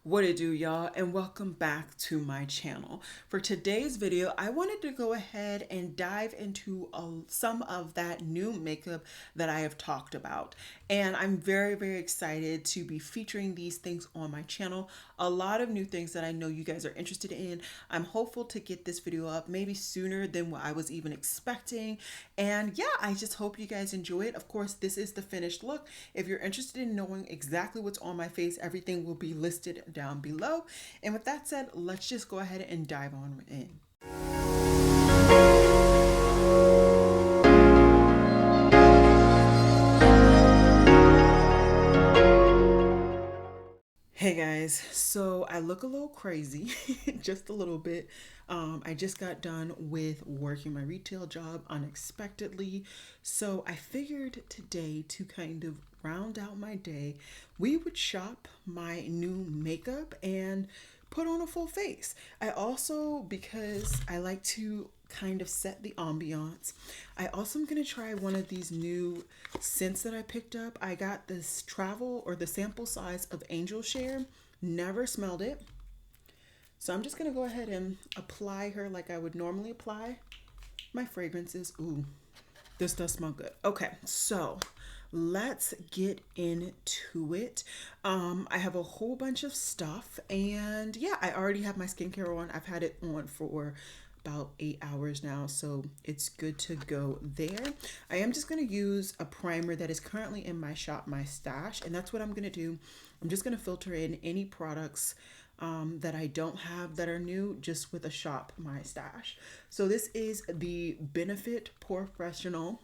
What it do, y'all, and welcome back to my channel. For today's video, I wanted to go ahead and dive into some of that new makeup that I have talked about. And I'm very excited to be featuring these things on my channel. A lot of new things that I know you guys are interested in. I'm hopeful to get this video up maybe sooner than what I was even expecting. And yeah, I just hope you guys enjoy it. Of course, this is the finished look. If you're interested in knowing exactly what's on my face, everything will be listed down below. And with that said, let's just go ahead and dive on in. Hey guys, so I look a little crazy, just a little bit. I just got done with working my retail job unexpectedly. So I figured today to kind of round out my day, we would shop my new makeup and put on a full face. I also, because I like to kind of set the ambiance, I also am going to try one of these new scents that I picked up. I got this travel or the sample size of Angel Share. Never smelled it. So I'm just going to go ahead and apply her like I would normally apply my fragrances. Ooh, this does smell good. Okay, so let's get into it. I have a whole bunch of stuff, and yeah, I already have my skincare on. I've had it on for about 8 hours now, so it's good to go there. I am just going to use a primer that is currently in my shop, my stash, and that's what I'm going to do. I'm just going to filter in any products that I don't have that are new, just with a shop, my stash. So this is the Benefit Porefessional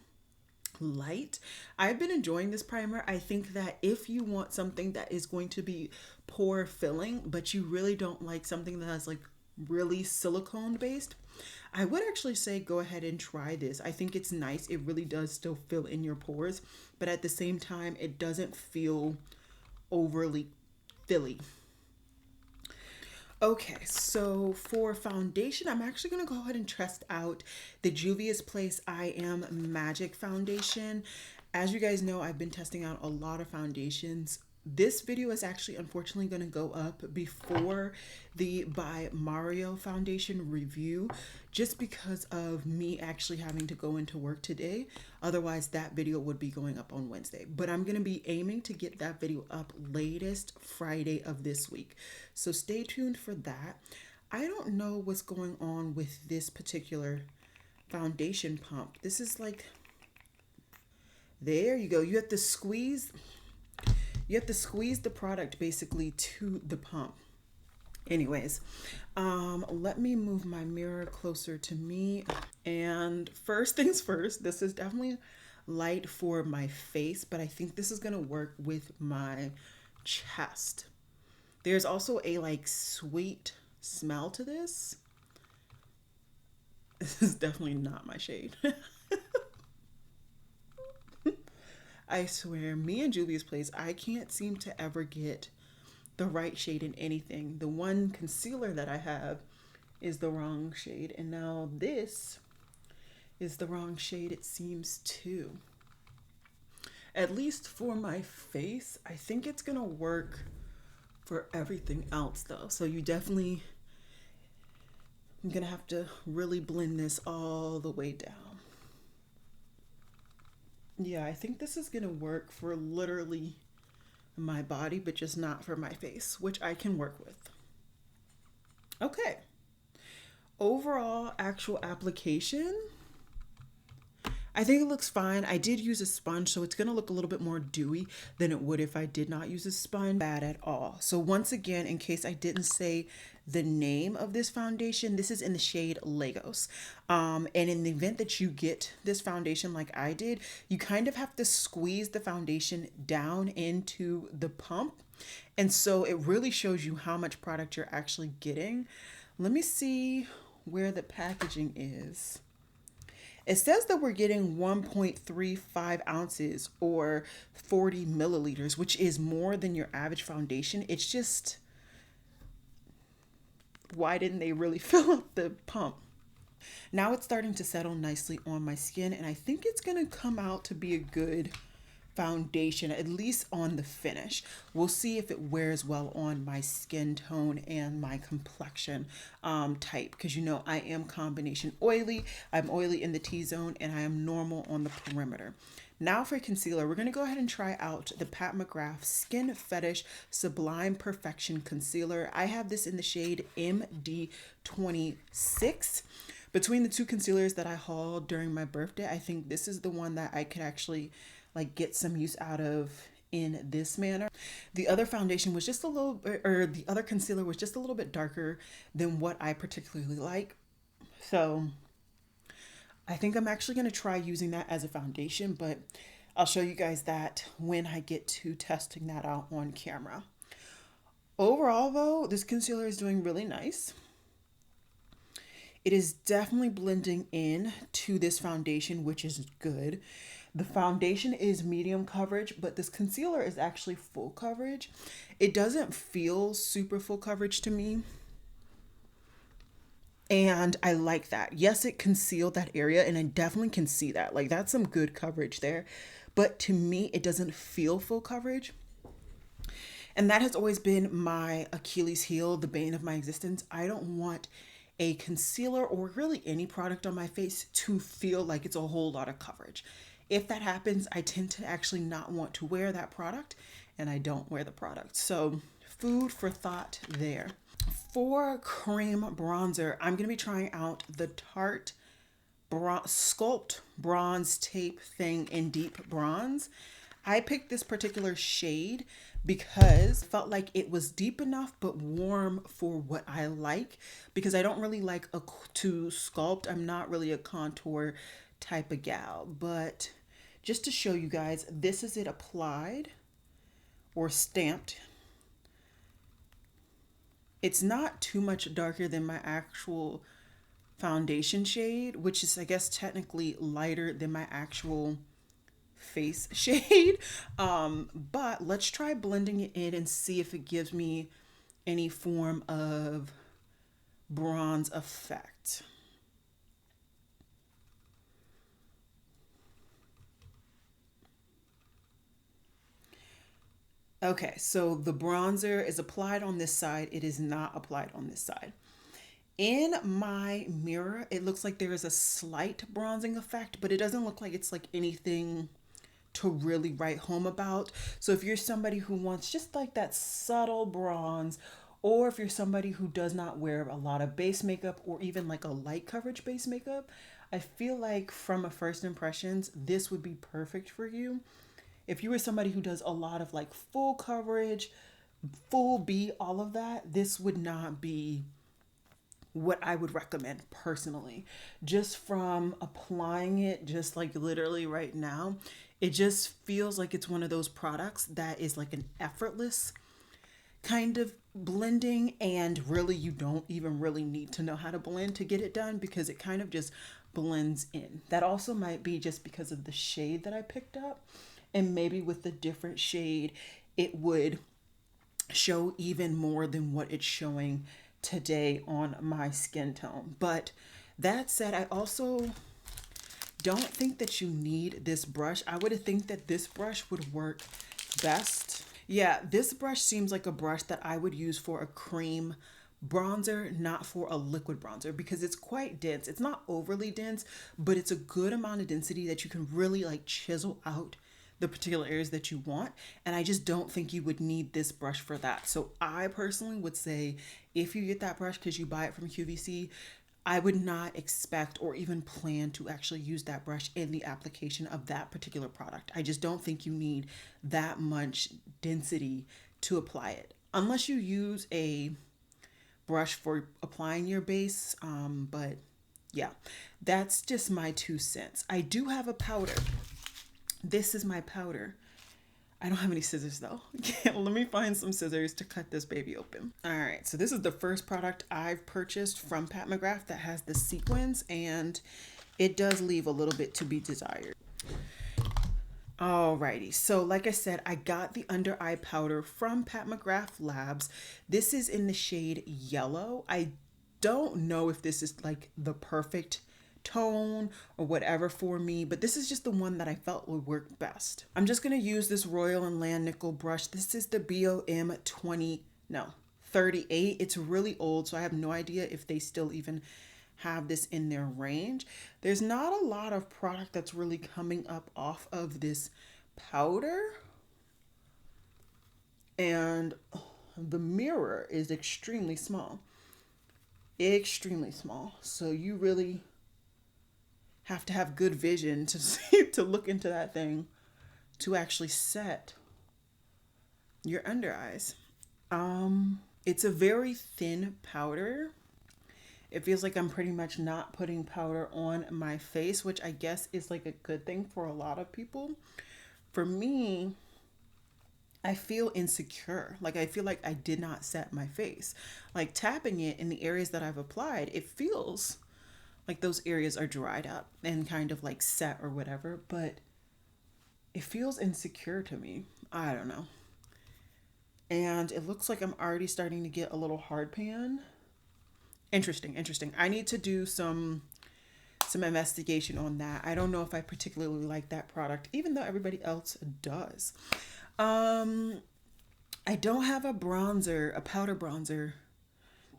Lite. I've been enjoying this primer. I think that if you want something that is going to be pore filling, but you really don't like something that is like really silicone based, I would actually say go ahead and try this. I think it's nice. It really does still fill in your pores, but at the same time, it doesn't feel overly filly. Okay, so for foundation, I'm actually going to go ahead and test out the Juvia's Place I Am Magic Foundation. As you guys know, I've been testing out a lot of foundations. This video is actually unfortunately going to go up before the By Mario foundation review, just because of me actually having to go into work today. Otherwise, that video would be going up on Wednesday. But I'm going to be aiming to get that video up latest Friday of this week. So stay tuned for that. I don't know what's going on with this particular foundation pump. This is like, there you go. You have to squeeze the product basically to the pump. Anyways, let me move my mirror closer to me. And first things first, this is definitely light for my face, but I think this is gonna work with my chest. There's also a like sweet smell to this. This is definitely not my shade. I swear, me and Juvia's Place, I can't seem to ever get the right shade in anything. The one concealer that I have is the wrong shade, and now this is the wrong shade, it seems too. At least for my face, I think it's gonna work for everything else though. So you definitely, I'm gonna have to really blend this all the way down. Yeah, I think this is gonna work for literally my body, but just not for my face, which I can work with. Okay. Overall, actual application, I think it looks fine. I did use a sponge, so it's gonna look a little bit more dewy than it would if I did not use a sponge. Bad at all. So once again, in case I didn't say the name of this foundation, this is in the shade Legos. And in the event that you get this foundation like I did, you kind of have to squeeze the foundation down into the pump. And so it really shows you how much product you're actually getting. Let me see where the packaging is. It says that we're getting 1.35 ounces or 40 milliliters, which is more than your average foundation. It's just, why didn't they really fill up the pump? Now it's starting to settle nicely on my skin, and I think it's gonna come out to be a good foundation, at least on the finish. We'll see if it wears well on my skin tone and my complexion type, because you know I am combination oily. I'm oily in the T-zone and I am normal on the perimeter. Now for concealer, we're going to go ahead and try out the Pat McGrath Skin Fetish Sublime Perfection Concealer. I have this in the shade MD26. Between the two concealers that I hauled during my birthday, I think this is the one that I could actually like get some use out of in this manner. The other foundation was just a little, or the other concealer was just a little bit darker than what I particularly like. So I think I'm actually going to try using that as a foundation, but I'll show you guys that when I get to testing that out on camera. Overall though, this concealer is doing really nice. It is definitely blending in to this foundation, which is good. The foundation is medium coverage, but this concealer is actually full coverage. It doesn't feel super full coverage to me. And I like that. Yes, it concealed that area and I definitely can see that. Like that's some good coverage there. But to me, it doesn't feel full coverage. And that has always been my Achilles heel, the bane of my existence. I don't want a concealer or really any product on my face to feel like it's a whole lot of coverage. If that happens, I tend to actually not want to wear that product and I don't wear the product. So food for thought there. For cream bronzer, I'm going to be trying out the Tarte Sculpt Bronze Tape thing in deep bronze. I picked this particular shade because I felt like it was deep enough but warm for what I like, because I don't really like to sculpt. I'm not really a contour type of gal, but just to show you guys, this is it applied or stamped. It's not too much darker than my actual foundation shade, which is, I guess, technically lighter than my actual face shade. But let's try blending it in and see if it gives me any form of bronze effect. Okay, so the bronzer is applied on this side. It is not applied on this side. In my mirror, it looks like there is a slight bronzing effect, but it doesn't look like it's like anything to really write home about. So if you're somebody who wants just like that subtle bronze, or if you're somebody who does not wear a lot of base makeup or even like a light coverage base makeup, I feel like from a first impressions, this would be perfect for you. If you were somebody who does a lot of like full coverage, full B, all of that, this would not be what I would recommend personally. Just from applying it, just like literally right now, it just feels like it's one of those products that is like an effortless kind of blending, and really you don't even really need to know how to blend to get it done because it kind of just blends in. That also might be just because of the shade that I picked up, and maybe with the different shade it would show even more than what it's showing today on my skin tone. But that said, I also don't think that you need this brush. I would think that this brush would work best. Yeah, this brush seems like a brush that I would use for a cream bronzer, not for a liquid bronzer, because it's quite dense. It's not overly dense, but it's a good amount of density that you can really like chisel out the particular areas that you want. And I just don't think you would need this brush for that. So I personally would say if you get that brush because you buy it from QVC, I would not expect or even plan to actually use that brush in the application of that particular product. I just don't think you need that much density to apply it unless you use a brush for applying your base. But yeah, that's just my 2 cents. I do have a powder. This is my powder. I don't have any scissors though. Let me find some scissors to cut this baby open. All right, so this is the first product I've purchased from Pat McGrath that has the sequins, and it does leave a little bit to be desired. Alrighty, so like I said, I got the under eye powder from Pat McGrath Labs. This is in the shade yellow. I don't know if this is like the perfect tone or whatever for me, but this is just the one that I felt would work best. I'm just going to use this Royal and Land Nickel brush. This is the BOM 38. It's really old, so I have no idea if they still even have this in their range. There's not a lot of product that's really coming up off of this powder. And the mirror is extremely small. Extremely small. So you really have to have good vision to see, to look into that thing to actually set your under eyes. It's a very thin powder. It feels like I'm pretty much not putting powder on my face, which I guess is like a good thing for a lot of people. For me, I feel insecure. Like I feel like I did not set my face. Like tapping it in the areas that I've applied, it feels like those areas are dried up and kind of like set or whatever, but it feels insecure to me. I don't know. And it looks like I'm already starting to get a little hard pan. Interesting. I need to do some investigation on that. I don't know if I particularly like that product, even though everybody else does. I don't have a bronzer, a powder bronzer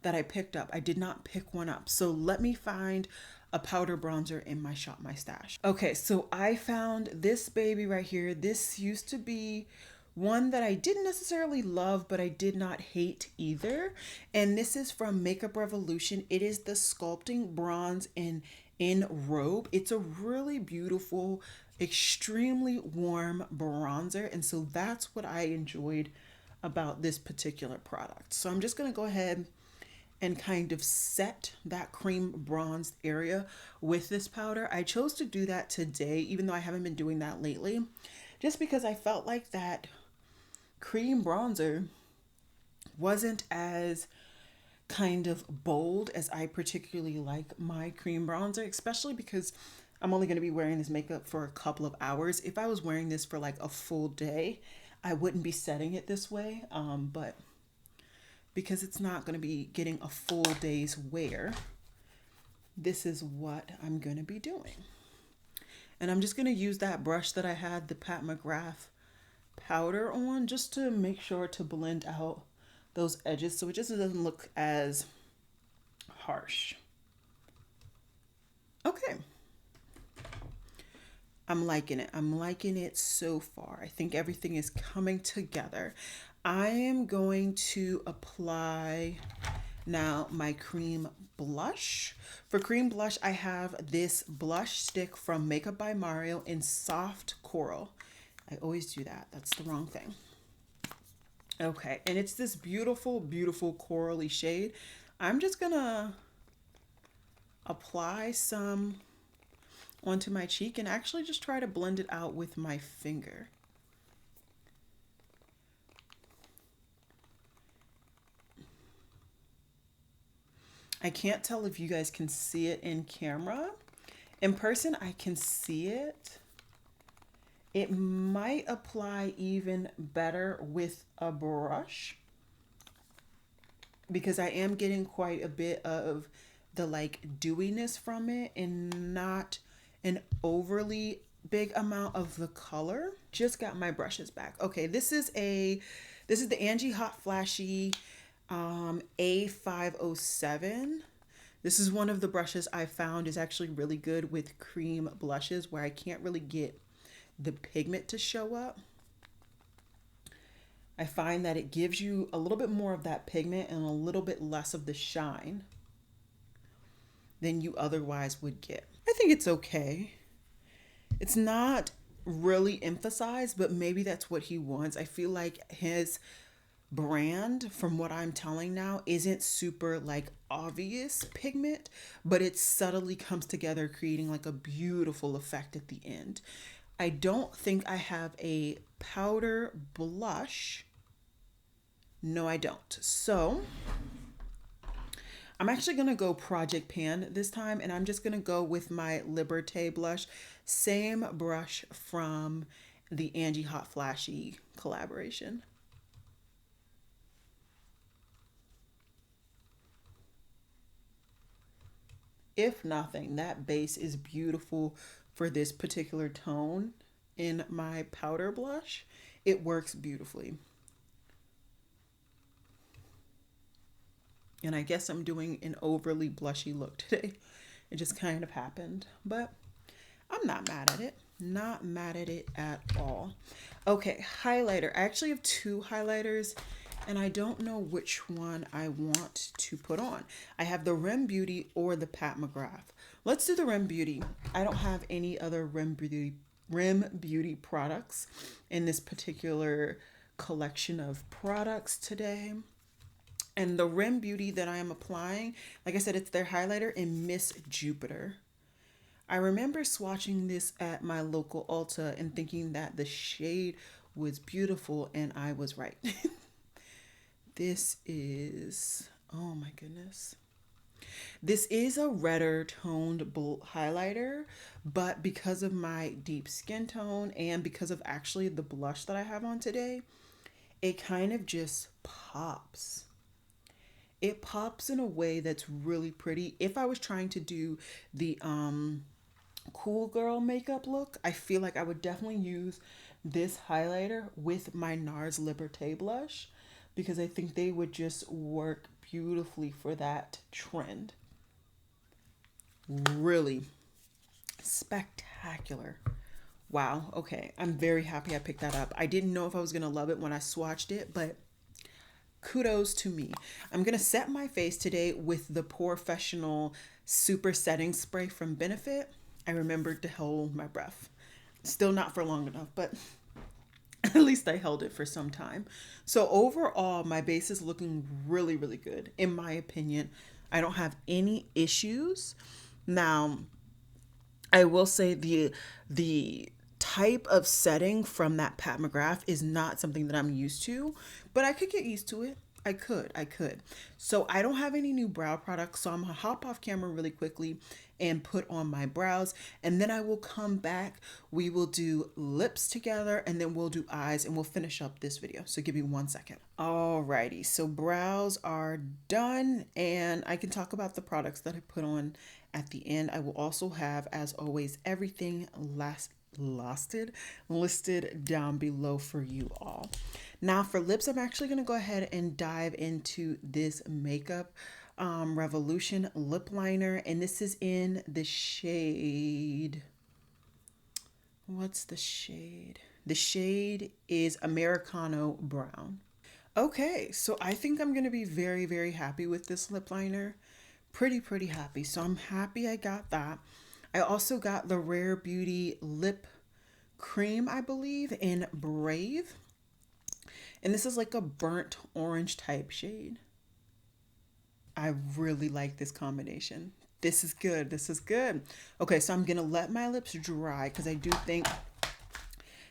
that I picked up. I did not pick one up. So let me find a powder bronzer in my Shop My Stash. Okay, so I found this baby right here. This used to be one that I didn't necessarily love, but I did not hate either. And this is from Makeup Revolution. It is the Sculpting Bronze in Enrobe. It's a really beautiful, extremely warm bronzer. And so that's what I enjoyed about this particular product. So I'm just going to go ahead and kind of set that cream bronzed area with this powder. I chose to do that today, even though I haven't been doing that lately, just because I felt like that cream bronzer wasn't as kind of bold as I particularly like my cream bronzer, especially because I'm only going to be wearing this makeup for a couple of hours. If I was wearing this for like a full day, I wouldn't be setting it this way, but because it's not going to be getting a full day's wear, this is what I'm going to be doing. And I'm just going to use that brush that I had the Pat McGrath powder on, just to make sure to blend out those edges so it just doesn't look as harsh. Okay. I'm liking it. I'm liking it so far. I think everything is coming together. I am going to apply now my cream blush. For cream blush, I have this blush stick from Makeup by Mario in Soft Coral. I always do that. That's the wrong thing. Okay, and it's this beautiful, beautiful corally shade. I'm just gonna apply some onto my cheek and actually just try to blend it out with my finger. I can't tell if you guys can see it in camera. In person, I can see it. It might apply even better with a brush because I am getting quite a bit of the like dewiness from it and not an overly big amount of the color. Just got my brushes back. Okay, this is the Angie Hot Flashy A507. This is one of the brushes I found is actually really good with cream blushes where I can't really get the pigment to show up. I find that it gives you a little bit more of that pigment and a little bit less of the shine than you otherwise would get. I think it's okay. It's not really emphasized, but maybe that's what he wants. I feel like his brand, from what I'm telling now, isn't super like obvious pigment, but it subtly comes together, creating like a beautiful effect at the end. I don't think I have a powder blush. No, I don't. So I'm actually going to go Project Pan this time, and I'm just going to go with my Liberte blush, same brush from the Angie Hot Flashy collaboration. if nothing, that base is beautiful for this particular tone in my powder blush. It works beautifully. And I guess I'm doing an overly blushy look today. It just kind of happened, but I'm not mad at it. Not mad at it at all. Okay, highlighter. I actually have two highlighters and I don't know which one I want to put on. I have the REM Beauty or the Pat McGrath. Let's do the REM Beauty. I don't have any other REM Beauty products in this particular collection of products today. And the REM Beauty that I am applying, like I said, it's their highlighter in Miss Jupiter. I remember swatching this at my local Ulta and thinking that the shade was beautiful, and I was right. This is, oh my goodness. This is a redder toned highlighter, but because of my deep skin tone and because of actually the blush that I have on today, it kind of just pops. It pops in a way that's really pretty. If I was trying to do the cool girl makeup look, I feel like I would definitely use this highlighter with my NARS Liberte blush because I think they would just work beautifully for that trend. Really spectacular. Wow. Okay. I'm very happy I picked that up. I didn't know if I was going to love it when I swatched it, but kudos to me. I'm going to set my face today with the Porefessional Super Setting Spray from Benefit. I remembered to hold my breath. Still not for long enough, but at least I held it for some time. So overall, my base is looking really, really good. In my opinion, I don't have any issues. Now, I will say the type of setting from that Pat McGrath is not something that I'm used to, but I could get used to it. I could. So I don't have any new brow products, so I'm gonna hop off camera really quickly and put on my brows, and then I will come back. We will do lips together, and then we'll do eyes, and we'll finish up this video. So give me 1 second. Alrighty, so brows are done, and I can talk about the products that I put on at the end. I will also have, as always, everything listed down below for you all. Now for lips, I'm actually going to go ahead and dive into this Makeup Revolution lip liner, and this is in the shade, what's the shade? The shade is Americano Brown. Okay, so I think I'm going to be very, very happy with this lip liner. Pretty happy. So I'm happy I got that. I also got the Rare Beauty lip cream, I believe, in Brave. And this is like a burnt orange type shade. I really like this combination. This is good. This is good. Okay, so I'm going to let my lips dry because I do think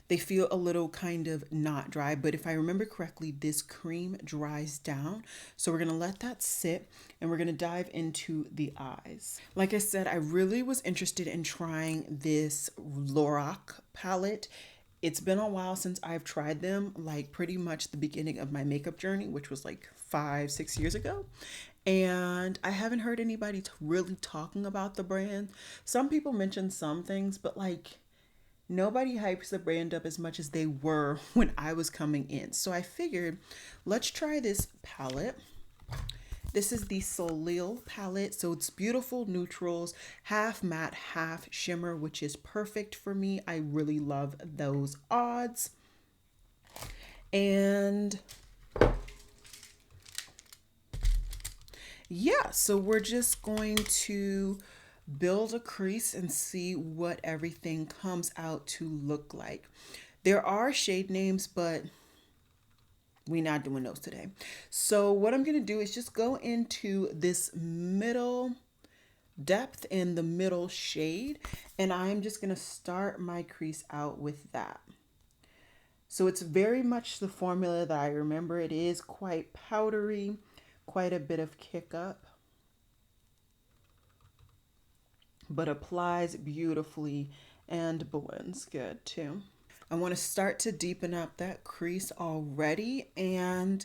they feel a little kind of not dry, but if I remember correctly, this cream dries down. So we're going to let that sit and we're going to dive into the eyes. Like I said, I really was interested in trying this Lorac palette. It's been a while since I've tried them, like pretty much the beginning of my makeup journey, which was like 5-6 years ago. And I haven't heard anybody really talking about the brand. Some people mention some things, but like nobody hypes the brand up as much as they were when I was coming in. So I figured, let's try this palette. This is the Soleil palette. So it's beautiful neutrals, half matte, half shimmer, which is perfect for me. I really love those odds. And yeah, so we're just going to build a crease and see what everything comes out to look like. There are shade names, but we're not doing those today. So what I'm going to do is just go into this middle depth in the middle shade, and I'm just going to start my crease out with that. So it's very much the formula that I remember. It is quite powdery, quite a bit of kick up, but applies beautifully and blends good too. I want to start to deepen up that crease already, and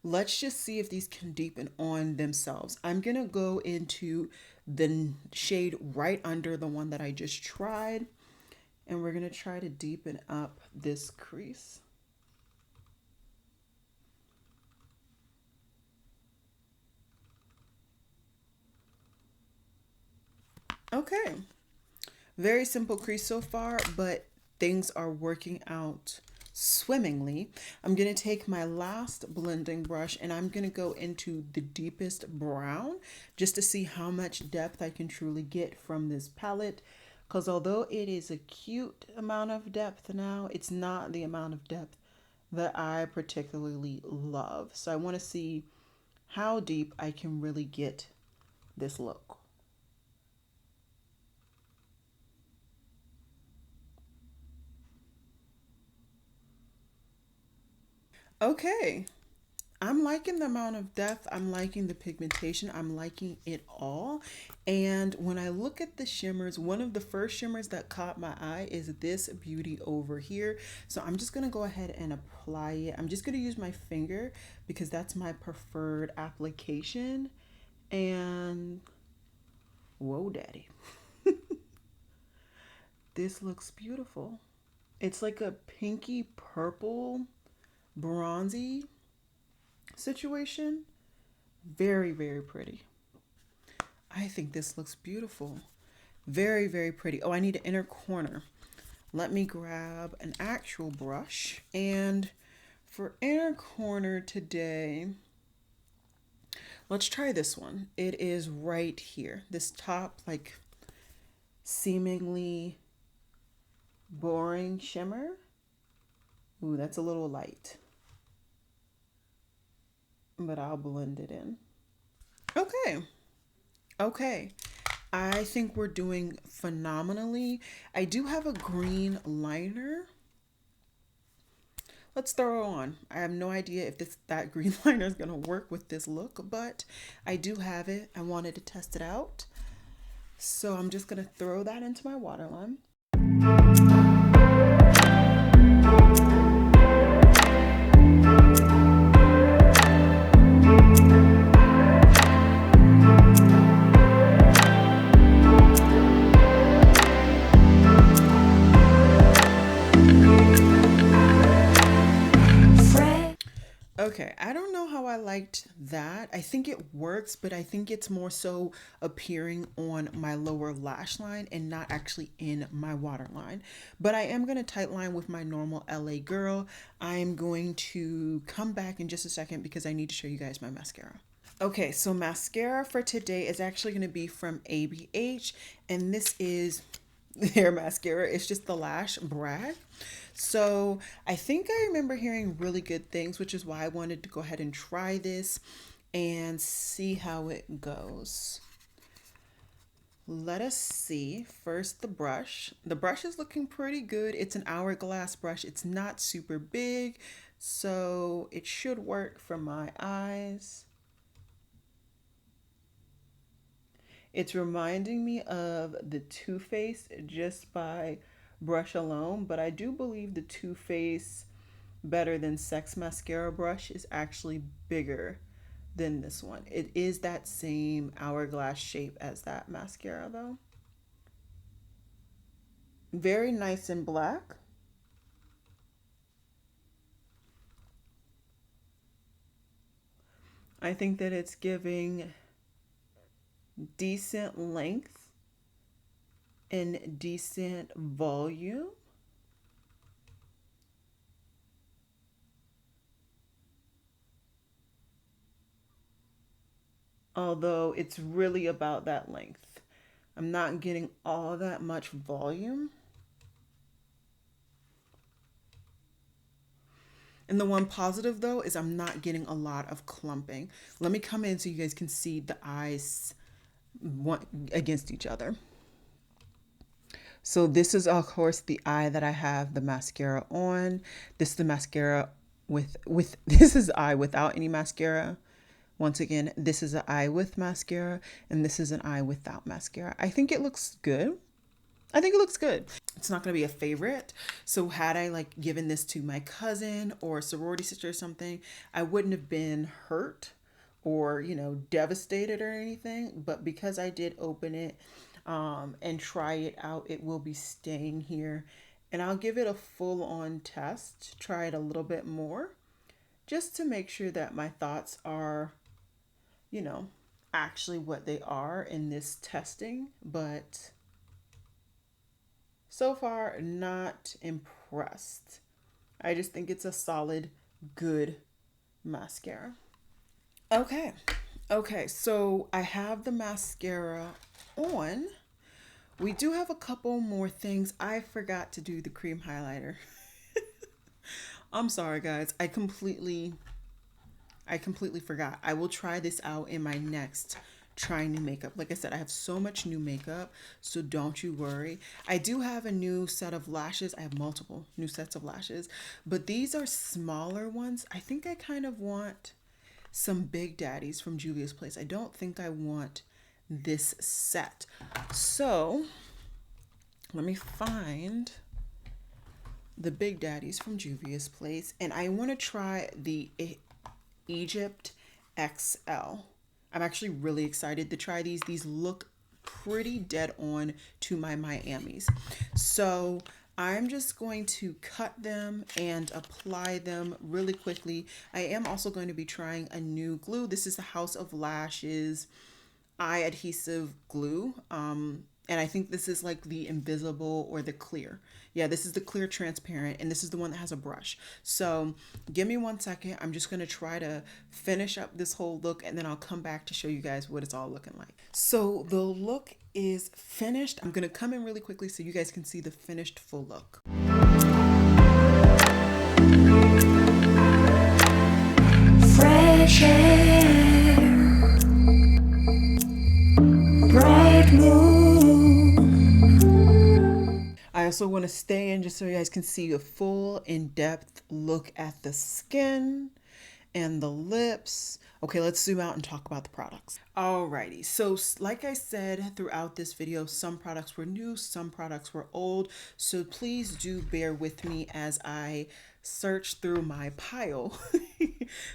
Let's just see if these can deepen on themselves. I'm going to go into the shade right under the one that I just tried, and we're going to try to deepen up this crease. Okay, very simple crease so far, but things are working out swimmingly. I'm going to take my last blending brush and I'm going to go into the deepest brown just to see how much depth I can truly get from this palette. Because although it is a cute amount of depth now, it's not the amount of depth that I particularly love. So I want to see how deep I can really get this look. Okay, I'm liking the amount of depth. I'm liking the pigmentation. I'm liking it all. And when I look at the shimmers, one of the first shimmers that caught my eye is this beauty over here. So I'm just going to go ahead and apply it. I'm just going to use my finger because that's my preferred application. And whoa, daddy. This looks beautiful. It's like a pinky purple, bronzy situation. Very, very pretty. I think this looks beautiful. Very, very pretty. Oh, I need an inner corner. Let me grab an actual brush. And for inner corner today, let's try this one. It is right here. This top, like, seemingly boring shimmer. Ooh, that's a little light, but I'll blend it in. Okay. Okay. I think we're doing phenomenally. I do have a green liner. Let's throw it on. I have no idea if that green liner is going to work with this look, but I do have it. I wanted to test it out. So I'm just going to throw that into my waterline. Okay, I don't know how I liked that. I think it works, but I think it's more so appearing on my lower lash line and not actually in my waterline. But I am going to tightline with my normal LA girl. I am going to come back in just a second because I need to show you guys my mascara. Okay, so mascara for today is actually going to be from ABH, and this is their mascara. It's just the Lash Brag. So I think I remember hearing really good things, which is why I wanted to go ahead and try this and see how it goes. Let us see. First, the brush. The brush is looking pretty good. It's an hourglass brush. It's not super big, so it should work for my eyes. It's reminding me of the Too Faced just by brush alone, but I do believe the Too Faced Better Than Sex mascara brush is actually bigger than this one. It is that same hourglass shape as that mascara though. Very nice and black. I think that it's giving decent length and decent volume. Although it's really about that length. I'm not getting all that much volume. And the one positive though is I'm not getting a lot of clumping. Let me come in so you guys can see the eyes one against each other. So this is of course the eye that I have the mascara on. This is the mascara with this is eye without any mascara. Once again, this is an eye with mascara and this is an eye without mascara. I think it looks good. I think it looks good. It's not going to be a favorite. So had I like given this to my cousin or sorority sister or something, I wouldn't have been hurt or, devastated or anything. But because I did open it and try it out, it will be staying here. And I'll give it a full on test, try it a little bit more, just to make sure that my thoughts are, you know, actually what they are in this testing. But so far, not impressed. I just think it's a solid, good mascara. Okay. Okay, so I have the mascara on. We do have a couple more things. I forgot to do the cream highlighter. I'm sorry guys. I completely forgot. I will try this out in my next trying new makeup. Like I said, I have so much new makeup, so don't you worry. I do have a new set of lashes. I have multiple new sets of lashes, but these are smaller ones. I think I kind of want some Big Daddies from Juvia's Place. I don't think I want this set. So let me find the Big Daddies from Juvia's Place, and I want to try the Egypt XL. I'm actually really excited to try these. These look pretty dead on to my Miamis. So I'm just going to cut them and apply them really quickly. I am also going to be trying a new glue. This is the House of Lashes eye adhesive glue. And I think this is like the invisible or the clear. Yeah, this is the clear transparent, and this is the one that has a brush. So give me 1 second. I'm just going to try to finish up this whole look, and then I'll come back to show you guys what it's all looking like. So the look is finished. I'm going to come in really quickly so you guys can see the finished full look. Fresh air, bright moon. I also want to stay in just so you guys can see a full in-depth look at the skin and the lips. Okay, let's zoom out and talk about the products. Alrighty, so like I said throughout this video, some products were new, some products were old. So please do bear with me as I search through my pile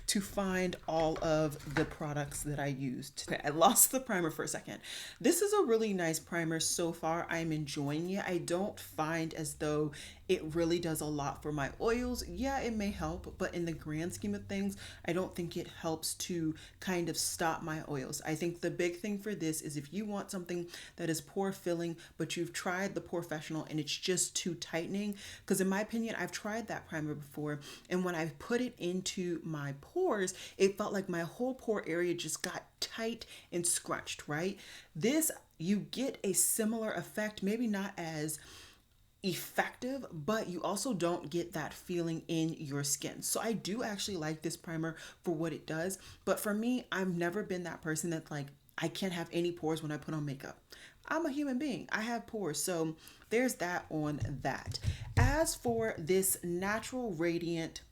to find all of the products that I used. Okay, I lost the primer for a second. This is a really nice primer so far. I'm enjoying it. I don't find as though it really does a lot for my oils. Yeah, it may help, but in the grand scheme of things, I don't think it helps to kind of stop my oils. I think the big thing for this is if you want something that is pore filling, but you've tried the Porefessional and it's just too tightening, because in my opinion, I've tried that primer before, and when I put it into my pores, it felt like my whole pore area just got tight and scrunched, right? This, you get a similar effect, maybe not as effective, but you also don't get that feeling in your skin. So I do actually like this primer for what it does, but for me, I've never been that person that like, I can't have any pores when I put on makeup. I'm a human being. I have pores. So there's that on that. As for this natural radiant,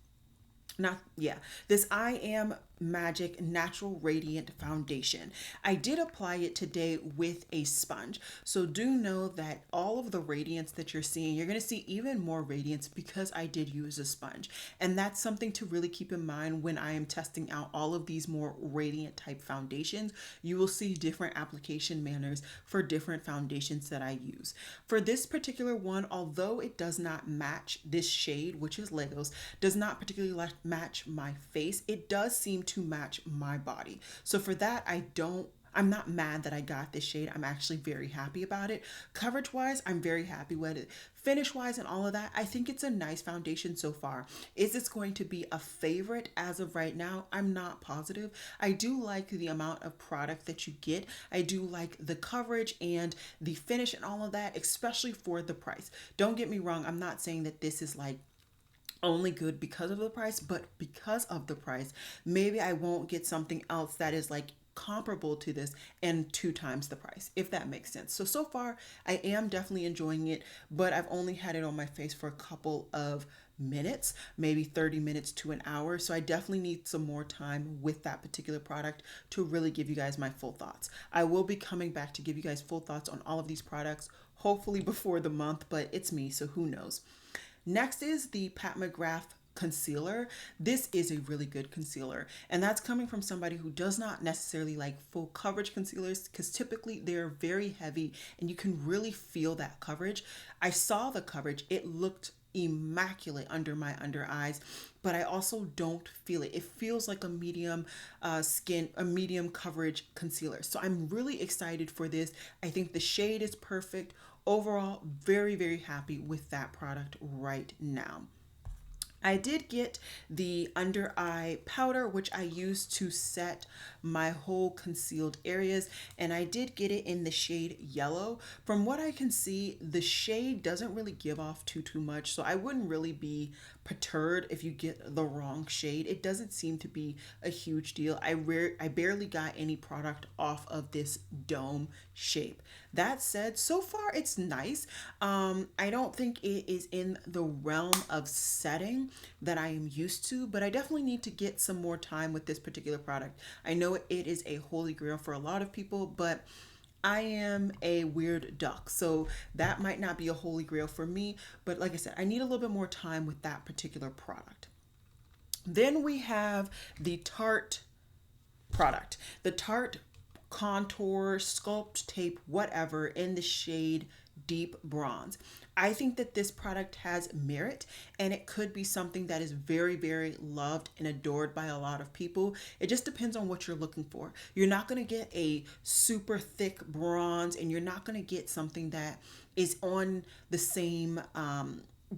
this I Am Magic Natural Radiant Foundation. I did apply it today with a sponge. So do know that all of the radiance that you're seeing, you're going to see even more radiance because I did use a sponge. And that's something to really keep in mind when I am testing out all of these more radiant type foundations. You will see different application manners for different foundations that I use. For this particular one, although it does not match this shade, which is Legos, does not particularly match my face, it does seem to match my body. So for that, I'm not mad that I got this shade. I'm actually very happy about it. Coverage wise, I'm very happy with it. Finish wise and all of that, I think it's a nice foundation so far. Is this going to be a favorite as of right now? I'm not positive. I do like the amount of product that you get. I do like the coverage and the finish and all of that, especially for the price. Don't get me wrong. I'm not saying that this is like only good because of the price, but because of the price, maybe I won't get something else that is like comparable to this and 2 times the price, if that makes sense. So far, I am definitely enjoying it, but I've only had it on my face for a couple of minutes, maybe 30 minutes to an hour. So I definitely need some more time with that particular product to really give you guys my full thoughts. I will be coming back to give you guys full thoughts on all of these products, hopefully before the month, but it's me, so who knows. Next is the Pat McGrath concealer. This is a really good concealer, and that's coming from somebody who does not necessarily like full coverage concealers, because typically they're very heavy and you can really feel that coverage. I saw the coverage, it looked immaculate under my under eyes, but I also don't feel it. It feels like a medium a medium coverage concealer. So I'm really excited for this. I think the shade is perfect. Overall, very, very happy with that product right now. I did get the under eye powder, which I use to set my whole concealed areas, and I did get it in the shade yellow. From what I can see, the shade doesn't really give off too much, so I wouldn't really be perturbed if you get the wrong shade. It doesn't seem to be a huge deal. I barely got any product off of this dome shape. That said, so far it's nice. I don't think it is in the realm of setting that I am used to, but I definitely need to get some more time with this particular product. I know it is a holy grail for a lot of people, but I am a weird duck, so that might not be a holy grail for me. But like I said, I need a little bit more time with that particular product. Then we have the Tarte product. The Tarte contour, sculpt tape, whatever, in the shade deep bronze. I think that this product has merit, and it could be something that is very, very loved and adored by a lot of people. It just depends on what you're looking for. You're not going to get a super thick bronze, and you're not going to get something that is on the same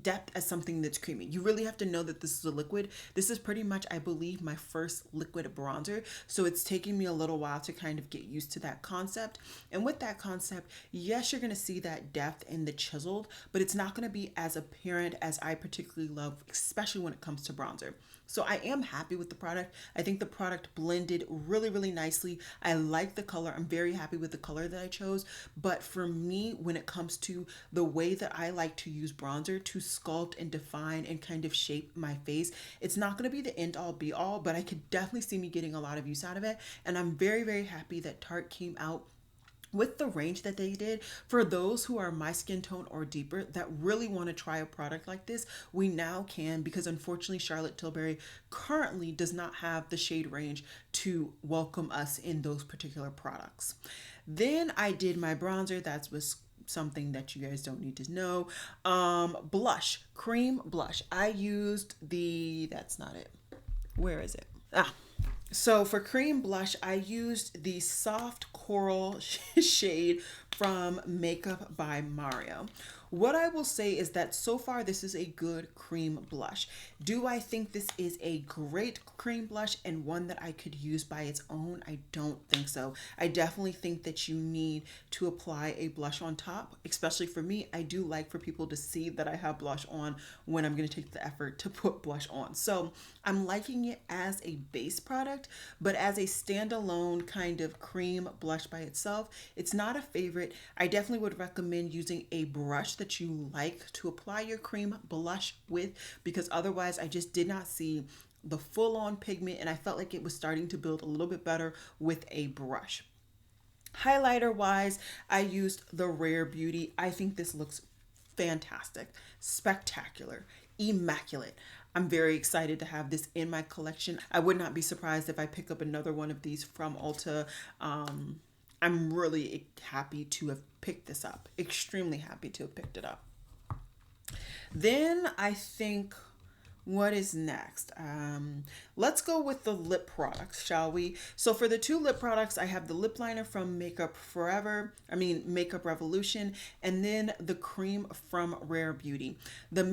depth as something that's creamy. You really have to know that this is a liquid. This is pretty much, I believe, my first liquid bronzer, so it's taking me a little while to kind of get used to that concept. And with that concept, yes, you're going to see that depth in the chiseled, but it's not going to be as apparent as I particularly love, especially when it comes to bronzer. So I am happy with the product. I think the product blended really, really nicely. I like the color. I'm very happy with the color that I chose. But for me, when it comes to the way that I like to use bronzer to sculpt and define and kind of shape my face, it's not going to be the end all be all, but I could definitely see me getting a lot of use out of it. And I'm very, very happy that Tarte came out with the range that they did. For those who are my skin tone or deeper that really want to try a product like this, we now can, because unfortunately Charlotte Tilbury currently does not have the shade range to welcome us in those particular products. Then I did my bronzer. That was something that you guys don't need to know. Blush, cream blush. I used that's not it. Where is it? So for cream blush, I used the soft coral shade from Makeup by Mario. What I will say is that so far this is a good cream blush. Do I think this is a great cream blush and one that I could use by its own? I don't think so. I definitely think that you need to apply a blush on top, especially for me. I do like for people to see that I have blush on when I'm going to take the effort to put blush on. So I'm liking it as a base product, but as a standalone kind of cream blush by itself, it's not a favorite. I definitely would recommend using a brush that you like to apply your cream blush with, because otherwise I just did not see the full-on pigment, and I felt like it was starting to build a little bit better with a brush. Highlighter wise, I used the Rare Beauty. I think this looks fantastic, spectacular, immaculate. I'm very excited to have this in my collection. I would not be surprised if I pick up another one of these from Ulta. I'm really happy to have picked this up. Extremely happy to have picked it up. Then I think, what is next? Let's go with the lip products, shall we? So for the two lip products, I have the lip liner from Makeup Revolution, and then the cream from Rare Beauty. The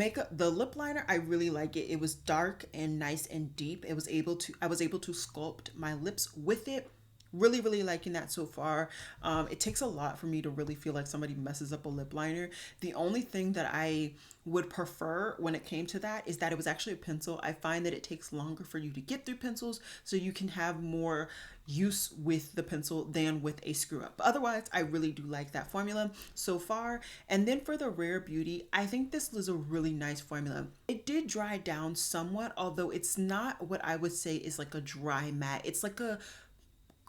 lip liner, I really like it. It was dark and nice and deep. I was able to sculpt my lips with it. Really, really liking that so far. It takes a lot for me to really feel like somebody messes up a lip liner. The only thing that I would prefer when it came to that is that it was actually a pencil. I find that it takes longer for you to get through pencils, so you can have more use with the pencil than with a screw up. But otherwise, I really do like that formula so far. And then for the Rare Beauty, I think this was a really nice formula. It did dry down somewhat, although it's not what I would say is like a dry matte. It's like a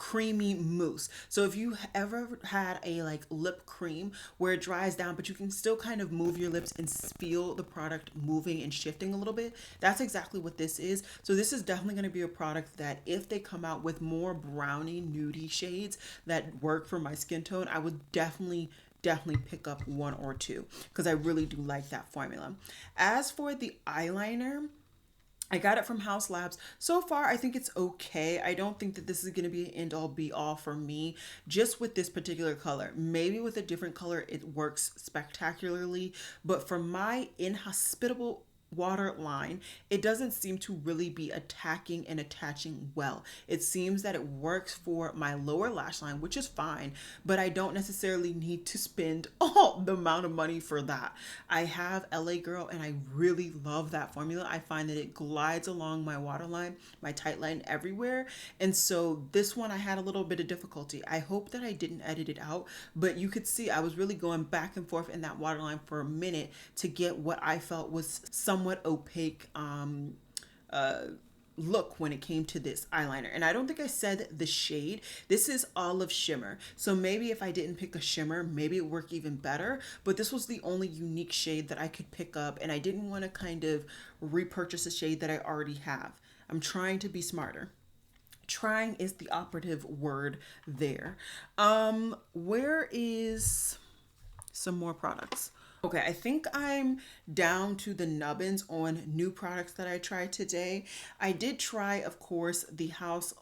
creamy mousse. So if you ever had a like lip cream where it dries down, but you can still kind of move your lips and feel the product moving and shifting a little bit, that's exactly what this is. So this is definitely going to be a product that if they come out with more brownie nudie shades that work for my skin tone, I would definitely pick up one or two because I really do like that formula. As for the eyeliner, I got it from House Labs. So far, I think it's okay. I don't think that this is going to be an end all be all for me just with this particular color. Maybe with a different color, it works spectacularly. But for my inhospitable waterline, it doesn't seem to really be attacking and attaching well. It seems that it works for my lower lash line, which is fine, but I don't necessarily need to spend all the amount of money for that. I have LA Girl and I really love that formula. I find that it glides along my waterline, my tight line everywhere. And so this one I had a little bit of difficulty. I hope that I didn't edit it out, but you could see I was really going back and forth in that waterline for a minute to get what I felt was somewhat opaque look when it came to this eyeliner. And I don't think I said the shade. This is Olive Shimmer. So maybe if I didn't pick a shimmer, maybe it worked even better. But this was the only unique shade that I could pick up, and I didn't want to kind of repurchase a shade that I already have. I'm trying to be smarter. Trying is the operative word there. Where is some more products? Okay, I think I'm down to the nubbins on new products that I tried today. I did try, of course, the House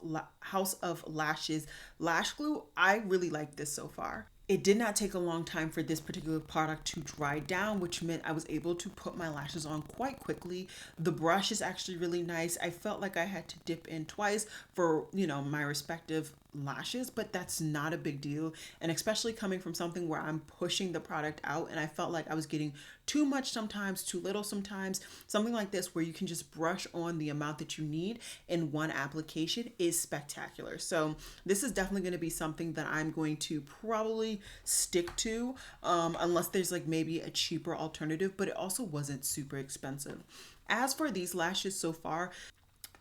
of Lashes lash glue. I really like this so far. It did not take a long time for this particular product to dry down, which meant I was able to put my lashes on quite quickly. The brush is actually really nice. I felt like I had to dip in twice for, my respective lashes, but that's not a big deal. And especially coming from something where I'm pushing the product out and I felt like I was getting too much sometimes, too little sometimes, something like this where you can just brush on the amount that you need in one application is spectacular. So this is definitely going to be something that I'm going to probably stick to, unless there's like maybe a cheaper alternative, but it also wasn't super expensive. As for these lashes so far,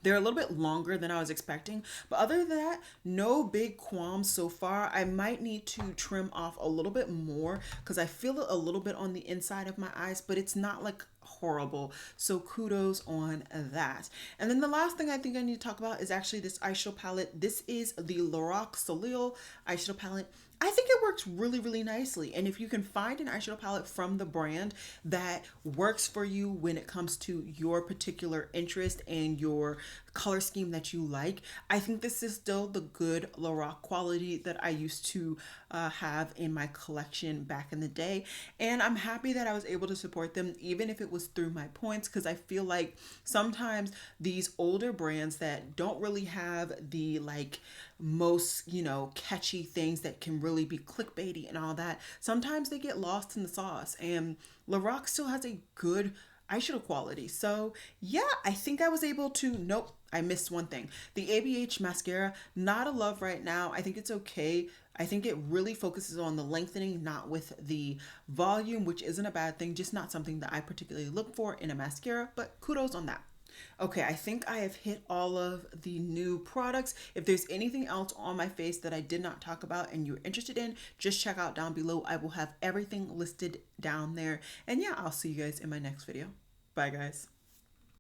they're a little bit longer than I was expecting, but other than that, no big qualms so far. I might need to trim off a little bit more because I feel it a little bit on the inside of my eyes, but it's not like horrible. So kudos on that. And then the last thing I think I need to talk about is actually this eyeshadow palette. This is the Lorac Soleil eyeshadow palette. I think it works really, really nicely. And if you can find an eyeshadow palette from the brand that works for you when it comes to your particular interest and your color scheme that you like, I think this is still the good Lorac quality that I used to have in my collection back in the day. And I'm happy that I was able to support them, even if it was through my points, because I feel like sometimes these older brands that don't really have the most catchy things that can really be clickbaity and all that, sometimes they get lost in the sauce, and Lorac still has a good eyeshadow quality. So yeah, I think I was able to, nope, I missed one thing. The ABH mascara, not a love right now. I think it's okay. I think it really focuses on the lengthening, not with the volume, which isn't a bad thing, just not something that I particularly look for in a mascara, but kudos on that. Okay, I think I have hit all of the new products. If there's anything else on my face that I did not talk about and you're interested in, just check out down below. I will have everything listed down there. And yeah, I'll see you guys in my next video. Bye, guys.